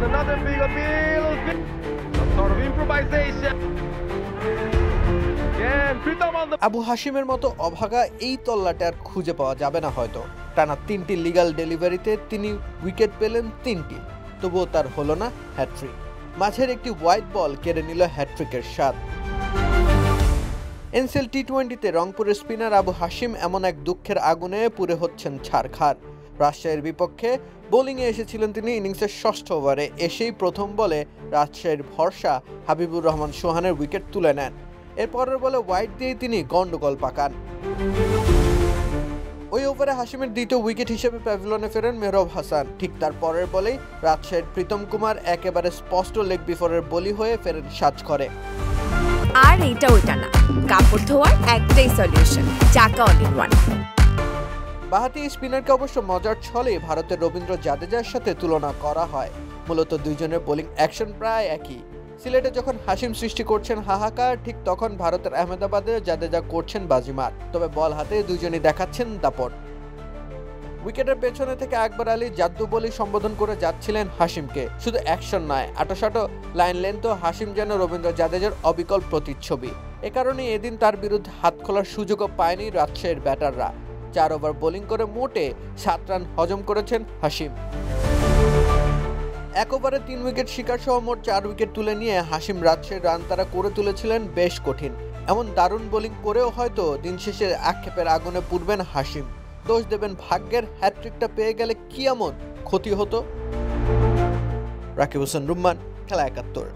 And another big appeal. Some sort of improvisation. Again, Pritam on the... Abu হাশিমের মতো অভাগা এই তল্লাটে আর খুঁজে পাওয়া যাবে না হয়তো। টানা 3টি লিগ্যাল ডেলিভারিতে তিনি উইকেট পেলেন 3টি, তবুও তার হলো না হ্যাট্রিক। মাঝের একটি হোয়াইট বল কেড়ে নিল হ্যাট্রিকের স্বাদ। এনসিএল টি-20তে রংপুরের স্পিনার আবু হাশিম এমন এক দুঃখের আগুনে পুড়ে হচ্ছেন ছারখার। রাজশাহীর বিপক্ষে বোলিংয়ে এসেছিলেন তিনি ইনিংসের 6ষ্ঠ ওভারে। এসেই প্রথম বলে রাজশাহীর ভরসা হাবিবুর রহমান সোহানের উইকেট তুলে নেন। এর পরের বলে ওয়াইড দিয়ে তিনি গন্ডগোল পাকান। ওই ওভারে হাশিমের দ্বিতীয় উইকেট হিসেবে প্যাভিলনে ফেরেন মেহরাব হাসান। ঠিক তার পরের বলেই রাজশাহীর প্রীতম কুমার একেবারে স্পষ্ট লেগ বিফোরের বলি হয়ে ফেরেন সাজঘরে। আর এটা ওইটা না, কাপড় ধোয়ার একটাই সলিউশন, চাকা অল ইন ওয়ান। বাঁহাতি স্পিনারকে অবশ্য মজার ছলে ভারতের রবীন্দ্র জাদেজার সাথে তুলনা করা হয়। মূলত দুইজনের বোলিং অ্যাকশন প্রায় একই। সিলেটে যখন হাশিম সৃষ্টি করছেন হাহাকার, ঠিক তখন ভারতের আহমেদাবাদে জাদেজা করছেন বাজিমাত। তবে বল হাতে দুইজনই দেখাচ্ছেন দাপট। উইকেটের পেছনে থেকে আকবর আলী জাদ্দু বলি সম্বোধন করে যাচ্ছিলেন হাশিমকে। শুধু অ্যাকশন নয়, আটোসাটো লাইন লেন্থও হাশিম যেন রবীন্দ্র জাদেজার অবিকল প্রতিচ্ছবি। এ কারণে এদিন তার বিরুদ্ধে হাত খোলার সুযোগও পায়নি রাজশাহীর ব্যাটাররা। 4 ওভার বোলিং করে মোটে 7 রান হজম করেছেন হাশিম। 1 ওভারে 3 উইকেট শিকার সহ মোট 4 উইকেট তুলে নিয়ে হাশিম রাজশাহীর রান তারা করে তুলেছিলেন বেশ কঠিন। এমন দারুণ বোলিং করেও হয়তো দিন শেষে আক্ষেপের আগুনে পুড়বেন হাশিম। দোষ দেবেন ভাগ্যের, হ্যাট্রিকটা পেয়ে গেলে কি এমন ক্ষতি হতো। রাকিব হোসেন রুম্মান, খেলা 71।